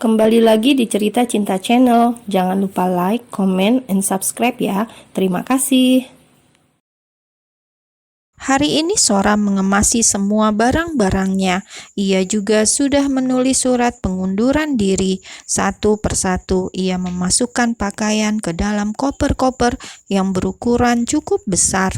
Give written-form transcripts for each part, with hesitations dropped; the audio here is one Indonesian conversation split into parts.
Kembali lagi di Cerita Cinta Channel. Jangan lupa like, comment, and subscribe ya. Terima kasih. Hari ini Sora mengemasi semua barang-barangnya. Ia juga sudah menulis surat pengunduran diri. Satu persatu ia memasukkan pakaian ke dalam koper-koper yang berukuran cukup besar.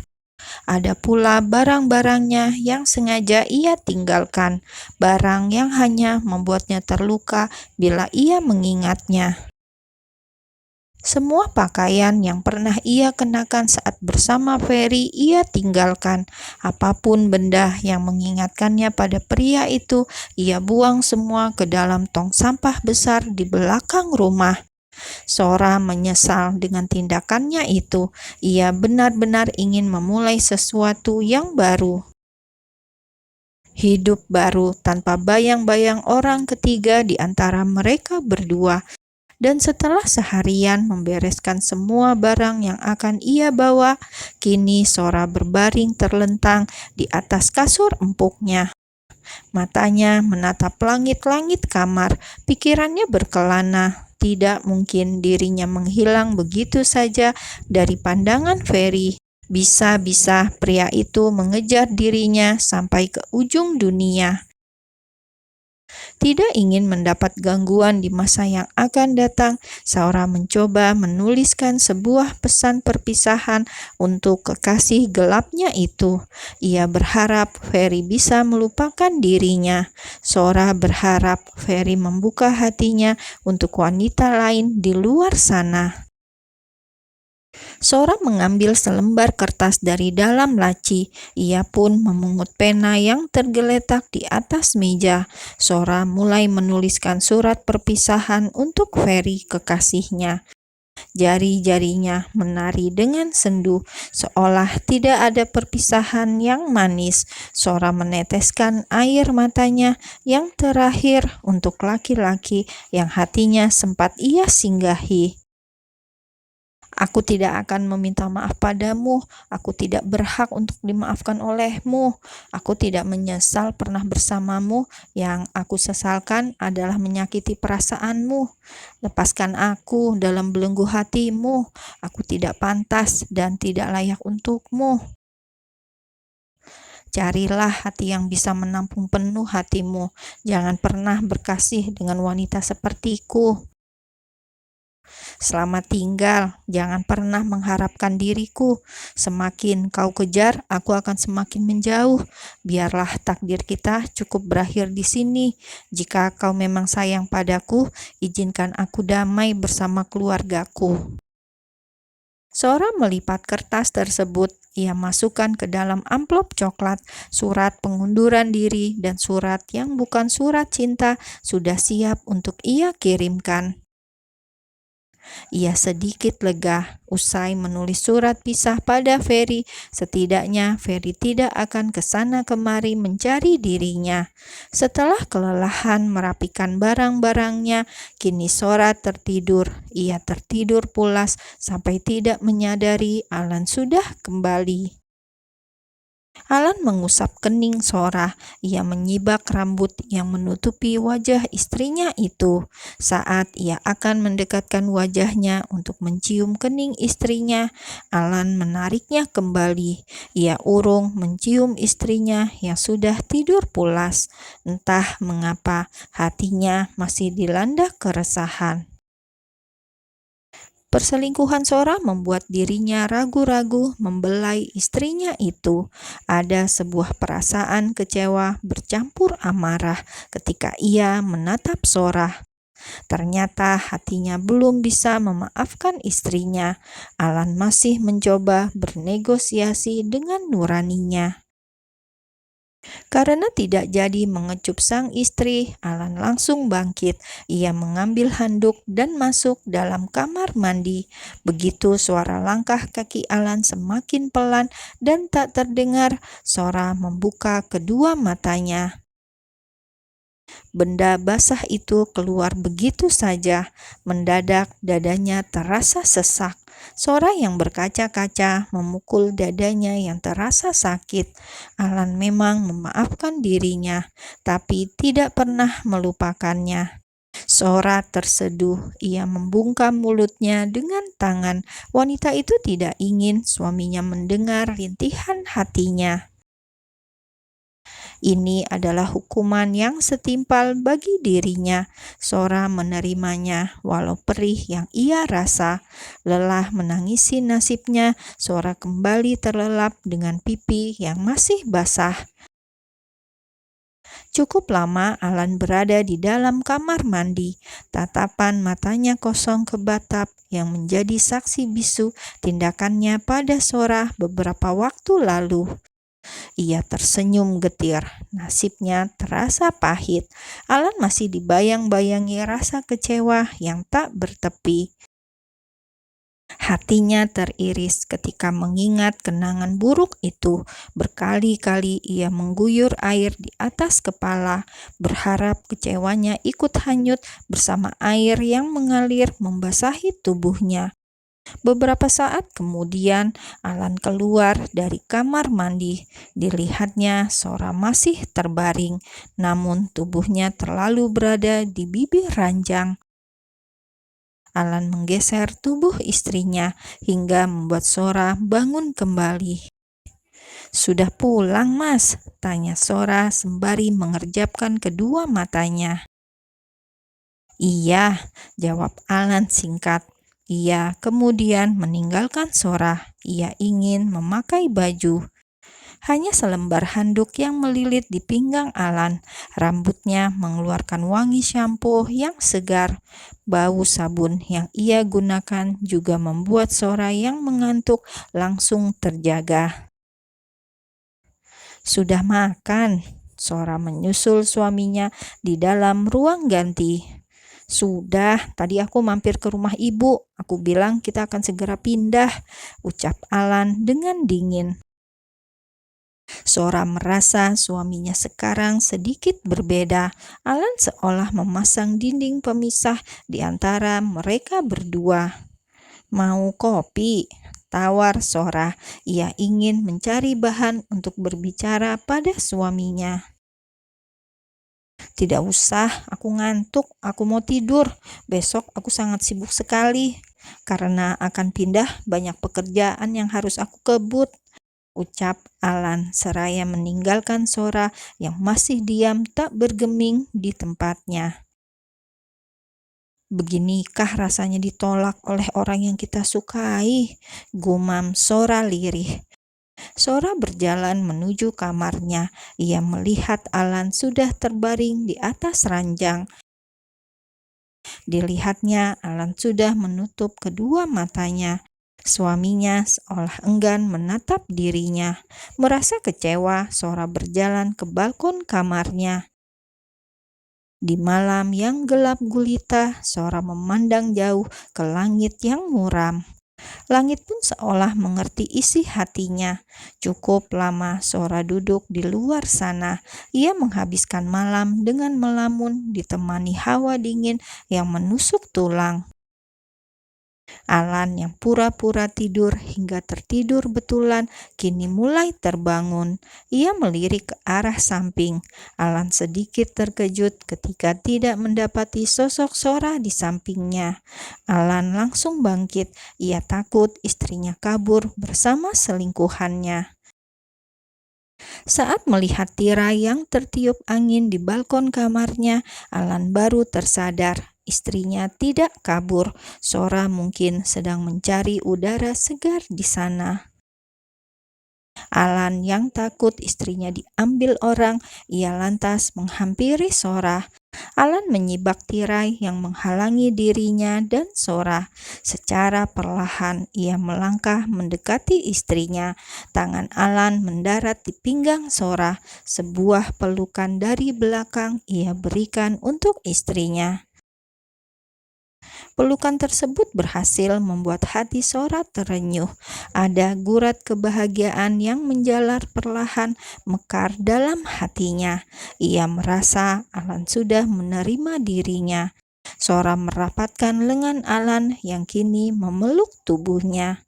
Ada pula barang-barangnya yang sengaja ia tinggalkan, barang yang hanya membuatnya terluka bila ia mengingatnya. Semua pakaian yang pernah ia kenakan saat bersama Ferry ia tinggalkan. Apapun benda yang mengingatkannya pada pria itu, ia buang semua ke dalam tong sampah besar di belakang rumah. Sora menyesal dengan tindakannya itu. Ia benar-benar ingin memulai sesuatu yang baru. Hidup baru tanpa bayang-bayang orang ketiga di antara mereka berdua. Dan setelah seharian membereskan semua barang yang akan ia bawa, kini Sora berbaring terlentang di atas kasur empuknya. Matanya menatap langit-langit kamar, pikirannya berkelana. Tidak mungkin dirinya menghilang begitu saja dari pandangan Ferry. Bisa-bisa pria itu mengejar dirinya sampai ke ujung dunia. Tidak ingin mendapat gangguan di masa yang akan datang, Sora mencoba menuliskan sebuah pesan perpisahan untuk kekasih gelapnya itu. Ia berharap Ferry bisa melupakan dirinya. Sora berharap Ferry membuka hatinya untuk wanita lain di luar sana. Sora mengambil selembar kertas dari dalam laci. Ia pun memungut pena yang tergeletak di atas meja. Sora mulai menuliskan surat perpisahan untuk Ferry kekasihnya. Jari-jarinya menari dengan sendu, seolah tidak ada perpisahan yang manis. Sora meneteskan air matanya yang terakhir untuk laki-laki yang hatinya sempat ia singgahi. Aku tidak akan meminta maaf padamu. Aku tidak berhak untuk dimaafkan olehmu. Aku tidak menyesal pernah bersamamu. Yang aku sesalkan adalah menyakiti perasaanmu. Lepaskan aku dalam belenggu hatimu. Aku tidak pantas dan tidak layak untukmu. Carilah hati yang bisa menampung penuh hatimu. Jangan pernah berkasih dengan wanita sepertiku. Selamat tinggal, jangan pernah mengharapkan diriku. Semakin kau kejar, aku akan semakin menjauh. Biarlah takdir kita cukup berakhir di sini. Jika kau memang sayang padaku, izinkan aku damai bersama keluargaku. Sora melipat kertas tersebut. Ia masukkan ke dalam amplop coklat. Surat pengunduran diri dan surat yang bukan surat cinta sudah siap untuk ia kirimkan. Ia sedikit lega usai menulis surat pisah pada Ferry. Setidaknya Ferry tidak akan kesana kemari mencari dirinya. Setelah kelelahan merapikan barang-barangnya, kini Sora tertidur. Ia tertidur pulas sampai tidak menyadari Alan sudah kembali. Alan mengusap kening Sora. Ia menyibak rambut yang menutupi wajah istrinya itu. Saat ia akan mendekatkan wajahnya untuk mencium kening istrinya, Alan menariknya kembali. Ia urung mencium istrinya yang sudah tidur pulas. Entah mengapa hatinya masih dilanda keresahan. Perselingkuhan Sora membuat dirinya ragu-ragu membelai istrinya itu. Ada sebuah perasaan kecewa bercampur amarah ketika ia menatap Sora. Ternyata hatinya belum bisa memaafkan istrinya. Alan masih mencoba bernegosiasi dengan nuraninya. Karena tidak jadi mengecup sang istri, Alan langsung bangkit. Ia mengambil handuk dan masuk dalam kamar mandi. Begitu suara langkah kaki Alan semakin pelan dan tak terdengar, Sora membuka kedua matanya. Benda basah itu keluar begitu saja. Mendadak dadanya terasa sesak. Sora yang berkaca-kaca memukul dadanya yang terasa sakit. Alan memang memaafkan dirinya, tapi tidak pernah melupakannya. Sora terseduh. Ia membungkam mulutnya dengan tangan. Wanita itu tidak ingin suaminya mendengar rintihan hatinya. Ini adalah hukuman yang setimpal bagi dirinya. Sora menerimanya, walau perih yang ia rasa. Lelah menangisi nasibnya, Sora kembali terlelap dengan pipi yang masih basah. Cukup lama Alan berada di dalam kamar mandi. Tatapan matanya kosong ke batap yang menjadi saksi bisu tindakannya pada Sora beberapa waktu lalu. Ia tersenyum getir. Nasibnya terasa pahit. Alan masih dibayang-bayangi rasa kecewa yang tak bertepi. Hatinya teriris ketika mengingat kenangan buruk itu. Berkali-kali ia mengguyur air di atas kepala, berharap kecewanya ikut hanyut bersama air yang mengalir membasahi tubuhnya. Beberapa saat kemudian, Alan keluar dari kamar mandi. Dilihatnya Sora masih terbaring, namun tubuhnya terlalu berada di bibir ranjang. Alan menggeser tubuh istrinya hingga membuat Sora bangun kembali. "Sudah pulang, Mas?" tanya Sora sembari mengerjapkan kedua matanya. "Iya," jawab Alan singkat. Ia kemudian meninggalkan Sora. Ia ingin memakai baju. Hanya selembar handuk yang melilit di pinggang Alan. Rambutnya mengeluarkan wangi sampo yang segar. Bau sabun yang ia gunakan juga membuat Sora yang mengantuk langsung terjaga. "Sudah makan?" Sora menyusul suaminya di dalam ruang ganti. "Sudah, tadi aku mampir ke rumah ibu. Aku bilang kita akan segera pindah," ucap Alan dengan dingin. Sora merasa suaminya sekarang sedikit berbeda. Alan seolah memasang dinding pemisah di antara mereka berdua. "Mau kopi?" tawar Sora. Ia ingin mencari bahan untuk berbicara pada suaminya. "Tidak usah, aku ngantuk. Aku mau tidur. Besok aku sangat sibuk sekali. Karena akan pindah, banyak pekerjaan yang harus aku kebut," ucap Alan seraya meninggalkan Sora yang masih diam tak bergeming di tempatnya. "Beginikah rasanya ditolak oleh orang yang kita sukai?" gumam Sora lirih. Sora berjalan menuju kamarnya. Ia melihat Alan sudah terbaring di atas ranjang. Dilihatnya Alan sudah menutup kedua matanya. Suaminya seolah enggan menatap dirinya. Merasa kecewa, Sora berjalan ke balkon kamarnya. Di malam yang gelap gulita, Sora memandang jauh ke langit yang muram. Langit pun seolah mengerti isi hatinya. Cukup lama Sora duduk di luar sana. Ia menghabiskan malam dengan melamun ditemani hawa dingin yang menusuk tulang. Alan yang pura-pura tidur hingga tertidur betulan kini mulai terbangun. Ia melirik ke arah samping. Alan sedikit terkejut ketika tidak mendapati sosok Sora di sampingnya. Alan langsung bangkit. Ia takut istrinya kabur bersama selingkuhannya. Saat melihat tirai yang tertiup angin di balkon kamarnya, Alan baru tersadar. Istrinya tidak kabur. Sora mungkin sedang mencari udara segar di sana. Alan yang takut istrinya diambil orang, ia lantas menghampiri Sora. Alan menyibak tirai yang menghalangi dirinya dan Sora. Secara perlahan ia melangkah mendekati istrinya. Tangan Alan mendarat di pinggang Sora. Sebuah pelukan dari belakang ia berikan untuk istrinya. Pelukan tersebut berhasil membuat hati Sora terenyuh. Ada gurat kebahagiaan yang menjalar perlahan mekar dalam hatinya. Ia merasa Alan sudah menerima dirinya. Sora merapatkan lengan Alan yang kini memeluk tubuhnya.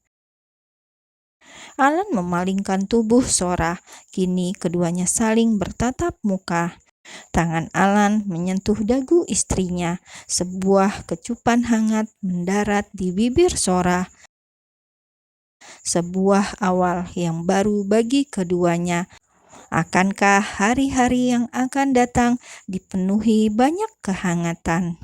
Alan memalingkan tubuh Sora. Kini keduanya saling bertatap muka. Tangan Alan menyentuh dagu istrinya. Sebuah kecupan hangat mendarat di bibir Sora. Sebuah awal yang baru bagi keduanya. Akankah hari-hari yang akan datang dipenuhi banyak kehangatan?